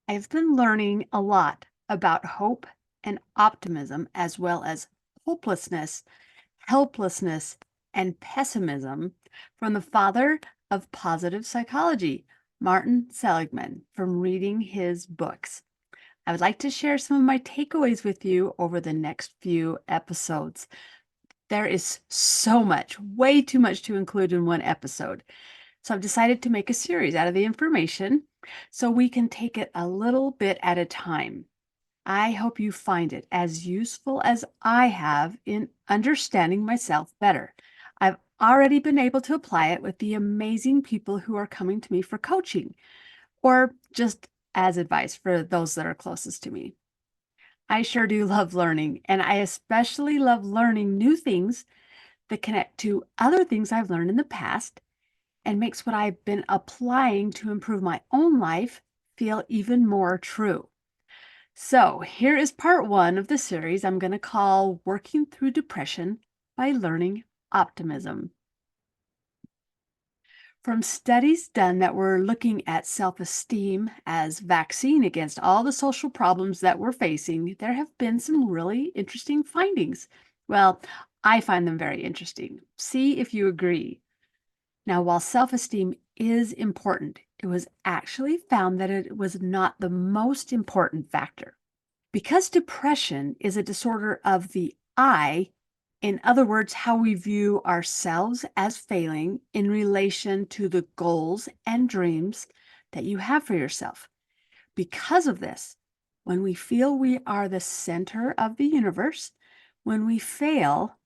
I've been learning a lot about hope and optimism, as well as hopelessness, helplessness, and pessimism from the father of positive psychology, Martin Seligman, from reading his books. I would like to share some of my takeaways with you over the next few episodes. There is so much, way too much to include in one episode. So I've decided to make a series out of the information so we can take it a little bit at a time. I hope you find it as useful as I have in understanding myself better. I've already been able to apply it with the amazing people who are coming to me for coaching or just as advice for those that are closest to me. I sure do love learning, and I especially love learning new things that connect to other things I've learned in the past and makes what I've been applying to improve my own life feel even more true. So, here is part one of the series I'm going to call Working Through Depression by Learning Optimism. From studies done that were looking at self esteem as vaccine against all the social problems that we're facing, there have been some really interesting findings. Well, I find them very interesting. See if you agree. Now, while self esteem is important, it was actually found that it was not the most important factor. Because depression is a disorder of the I, in other words, how we view ourselves as failing in relation to the goals and dreams that you have for yourself. Because of this, when we feel we are the center of the universe, when we fail,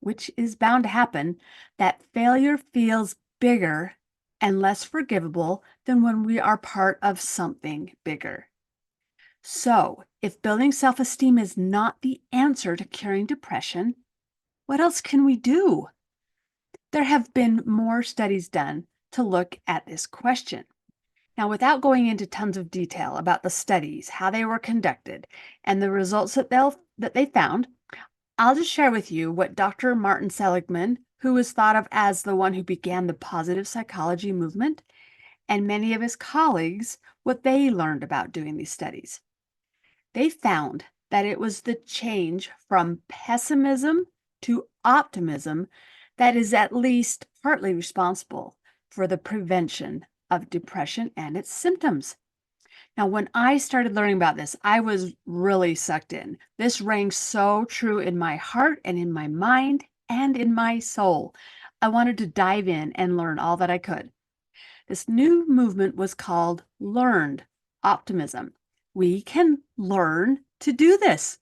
which is bound to happen, that failure feels bigger and less forgivable than when we are part of something bigger. So, if building self esteem is not the answer to curing depression, what else can we do? There have been more studies done to look at this question. Now, without going into tons of detail about the studies, how they were conducted, and the results that they found, I'll just share with you what Dr. Martin Seligman, who is thought of as the one who began the positive psychology movement, and many of his colleagues, what they learned about doing these studies. They found that it was the change from pessimism to optimism that is at least partly responsible for the prevention of depression and its symptoms. Now, when I started learning about this, I was really sucked in. This rang so true in my heart and in my mind and in my soul. I wanted to dive in and learn all that I could. This new movement was called Learned Optimism. We can learn to do this.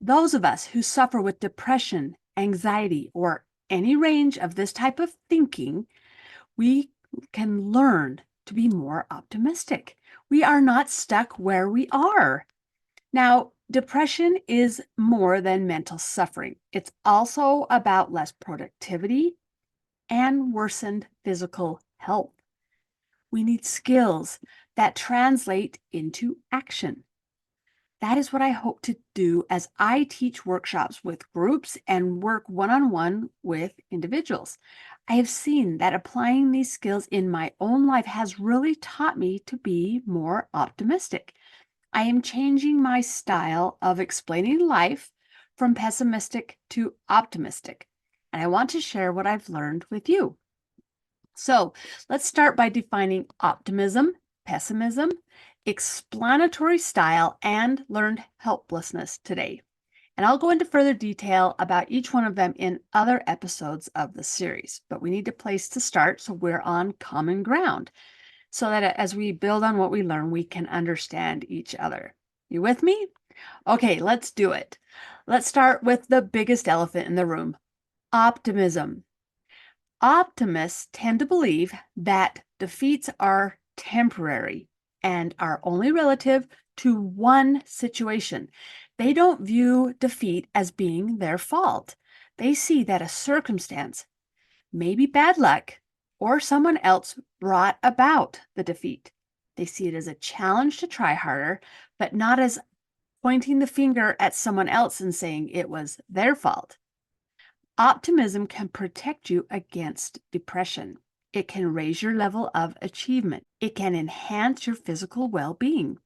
Those of us who suffer with depression, anxiety, or any range of this type of thinking, we can learn to be more optimistic. We are not stuck where we are. Now, depression is more than mental suffering. It's also about less productivity and worsened physical health. We need skills that translate into action. That is what I hope to do as I teach workshops with groups and work one-on-one with individuals. I have seen that applying these skills in my own life has really taught me to be more optimistic. I am changing my style of explaining life from pessimistic to optimistic, and I want to share what I've learned with you. So let's start by defining optimism, pessimism, explanatory style, and learned helplessness today. And I'll go into further detail about each one of them in other episodes of the series. But we need a place to start so we're on common ground so that as we build on what we learn, we can understand each other. You with me? Okay, let's do it. Let's start with the biggest elephant in the room, optimism. Optimists tend to believe that defeats are temporary and are only relative to one situation. They don't view defeat as being their fault. They see that a circumstance, maybe bad luck, or someone else brought about the defeat. They see it as a challenge to try harder, but not as pointing the finger at someone else and saying it was their fault. Optimism can protect you against depression. It can raise your level of achievement. It can enhance your physical well-being.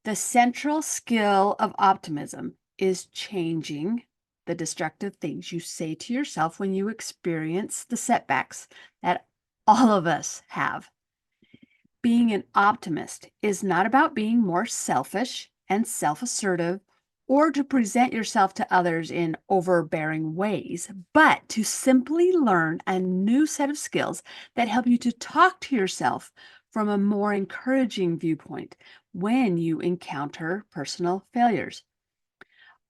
The central skill of optimism is changing the destructive things you say to yourself when you experience the setbacks that all of us have. Being an optimist is not about being more selfish and self assertive or to present yourself to others in overbearing ways, but to simply learn a new set of skills that help you to talk to yourself from a more encouraging viewpoint when you encounter personal failures.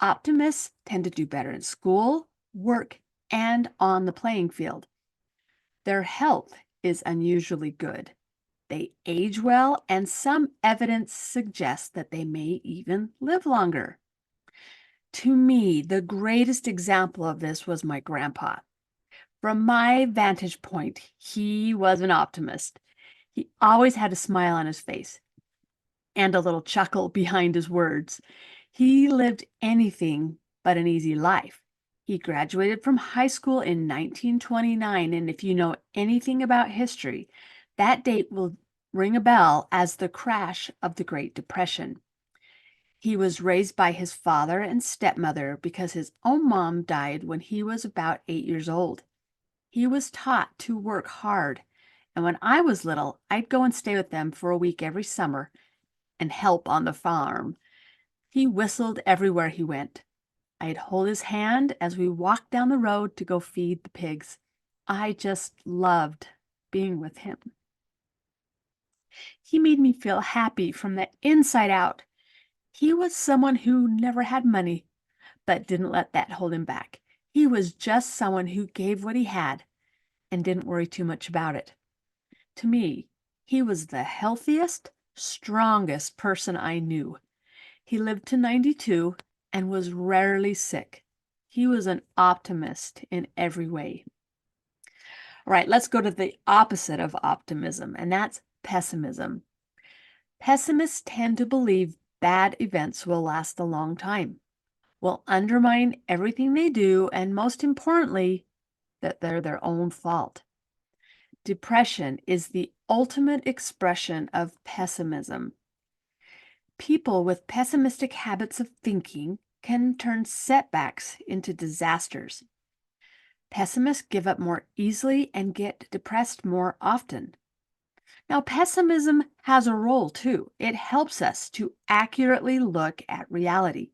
Optimists tend to do better in school, work, and on the playing field. Their health is unusually good. They age well, and some evidence suggests that they may even live longer. To me, the greatest example of this was my grandpa. From my vantage point, he was an optimist. He always had a smile on his face and a little chuckle behind his words. He lived anything but an easy life. He graduated from high school in 1929, and if you know anything about history, that date will ring a bell as the crash of the Great Depression. He was raised by his father and stepmother because his own mom died when he was about 8 years old. He was taught to work hard, and when I was little, I'd go and stay with them for a week every summer and help on the farm. He whistled everywhere he went. I'd hold his hand as we walked down the road to go feed the pigs. I just loved being with him. He made me feel happy from the inside out. He was someone who never had money, but didn't let that hold him back. He was just someone who gave what he had and didn't worry too much about it. To me, he was the healthiest, strongest person I knew. He lived to 92 and was rarely sick. He was an optimist in every way. All right, let's go to the opposite of optimism, and that's pessimism. Pessimists tend to believe bad events will last a long time, will undermine everything they do, and most importantly, that they're their own fault. Depression is the ultimate expression of pessimism. People with pessimistic habits of thinking can turn setbacks into disasters. Pessimists give up more easily and get depressed more often. Now, pessimism has a role too. It helps us to accurately look at reality.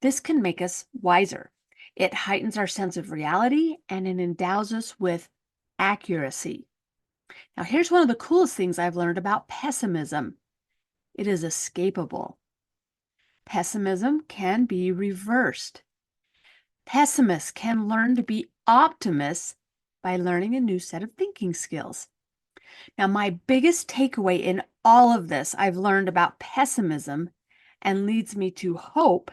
This can make us wiser. It heightens our sense of reality and it endows us with accuracy. Now, here's one of the coolest things I've learned about pessimism. It is escapable. Pessimism can be reversed. Pessimists can learn to be optimists by learning a new set of thinking skills. Now, my biggest takeaway in all of this I've learned about pessimism and leads me to hope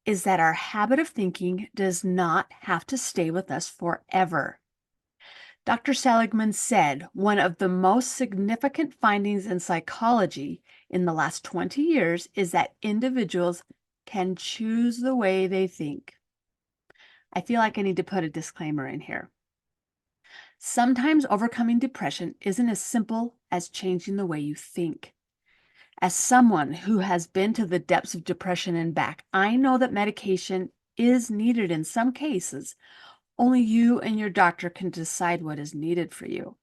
is that our habit of thinking does not have to stay with us forever. Dr. Seligman said one of the most significant findings in psychology in the last 20 years is that individuals can choose the way they think. I feel like I need to put a disclaimer in here. Sometimes overcoming depression isn't as simple as changing the way you think. As someone who has been to the depths of depression and back, I know that medication is needed in some cases. Only you and your doctor can decide what is needed for you.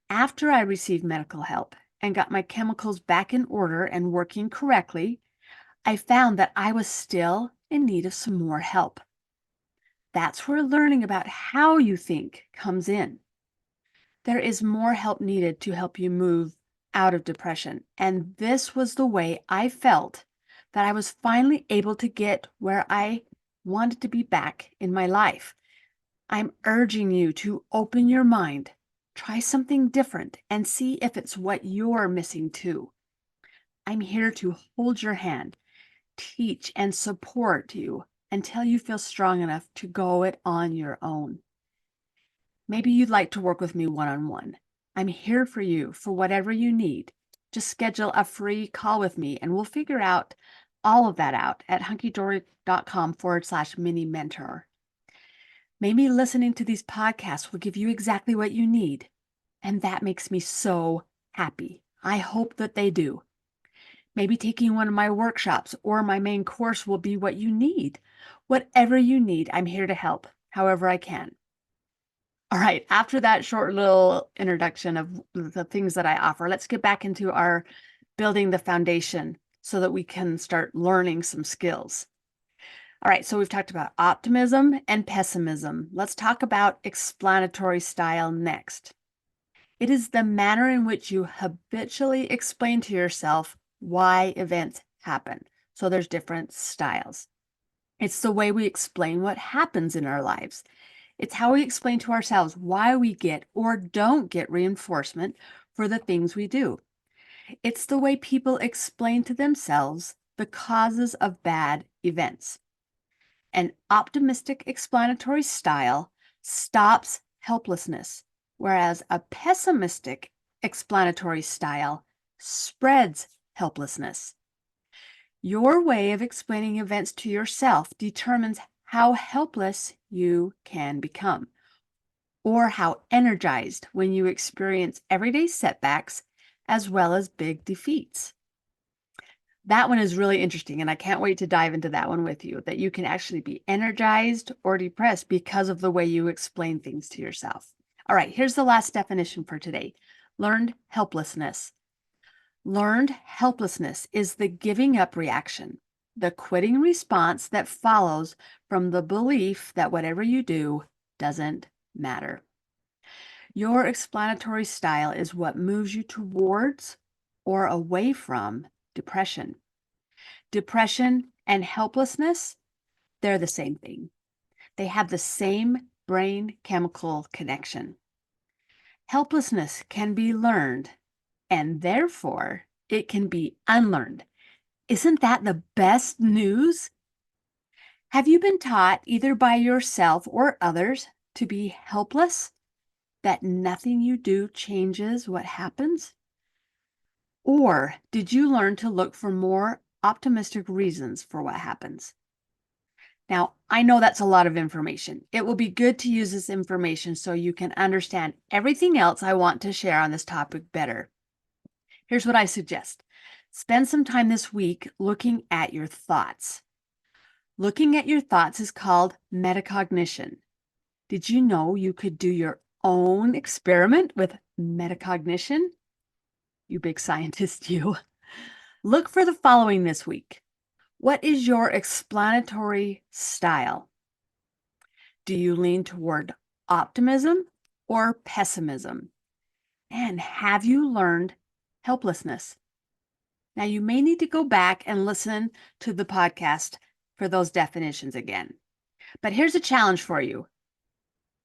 After I received medical help and got my chemicals back in order and working correctly, I found that I was still in need of some more help. That's where learning about how you think comes in. There is more help needed to help you move out of depression. And this was the way I felt that I was finally able to get where I wanted to be back in my life. I'm urging you to open your mind, try something different, and see if it's what you're missing too. I'm here to hold your hand, teach, and support you until you feel strong enough to go it on your own. Maybe you'd like to work with me one-on-one. I'm here for you for whatever you need. Just schedule a free call with me and we'll figure out all of that out at hunkydory.com/mini mentor. Maybe listening to these podcasts will give you exactly what you need. And that makes me so happy. I hope that they do. Maybe taking one of my workshops or my main course will be what you need. Whatever you need, I'm here to help, however I can. All right, after that short little introduction of the things that I offer, let's get back into our building the foundation so that we can start learning some skills. All right, so we've talked about optimism and pessimism. Let's talk about explanatory style next. It is the manner in which you habitually explain to yourself why events happen. So there's different styles. It's the way we explain what happens in our lives. It's how we explain to ourselves why we get or don't get reinforcement for the things we do. It's the way people explain to themselves the causes of bad events. An optimistic explanatory style stops helplessness, whereas a pessimistic explanatory style spreads helplessness. Your way of explaining events to yourself determines how helpless you can become, or how energized when you experience everyday setbacks as well as big defeats. That one is really interesting, and I can't wait to dive into that one with you, that you can actually be energized or depressed because of the way you explain things to yourself. All right, here's the last definition for today. Learned helplessness. Learned helplessness is the giving up reaction, the quitting response that follows from the belief that whatever you do doesn't matter. Your explanatory style is what moves you towards or away from depression. Depression and helplessness, they're the same thing. They have the same brain chemical connection. Helplessness can be learned, and therefore it can be unlearned. Isn't that the best news? Have you been taught, either by yourself or others, to be helpless? That nothing you do changes what happens? Or did you learn to look for more optimistic reasons for what happens? Now, I know that's a lot of information. It will be good to use this information so you can understand everything else I want to share on this topic better. Here's what I suggest. Spend some time this week looking at your thoughts. Looking at your thoughts is called metacognition. Did you know you could do your own experiment with metacognition? You big scientist, you. Look for the following this week. What is your explanatory style? Do you lean toward optimism or pessimism? And have you learned helplessness? Now, you may need to go back and listen to the podcast for those definitions again. But here's a challenge for you.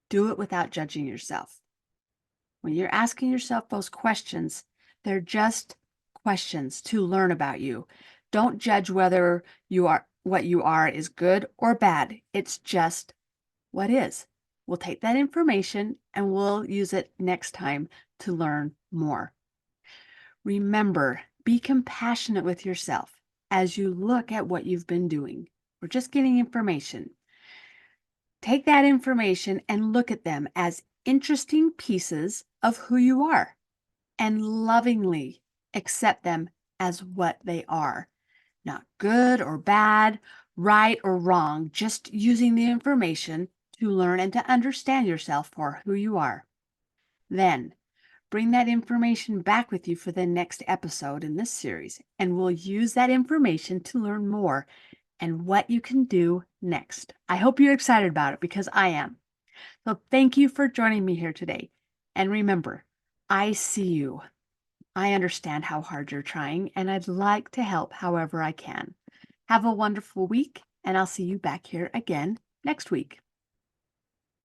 Do it without judging yourself. When you're asking yourself those questions, they're just questions to learn about you. Don't judge whether what you are is good or bad. It's just what is. We'll take that information and we'll use it next time to learn more. Remember, be compassionate with yourself as you look at what you've been doing. We're just getting information. Take that information and look at them as interesting pieces of who you are and lovingly accept them as what they are. Not good or bad, right or wrong, just using the information to learn and to understand yourself for who you are. Then, bring that information back with you for the next episode in this series, and we'll use that information to learn more and what you can do next. I hope you're excited about it because I am. So thank you for joining me here today. And remember, I see you. I understand how hard you're trying, and I'd like to help however I can. Have a wonderful week, and I'll see you back here again next week.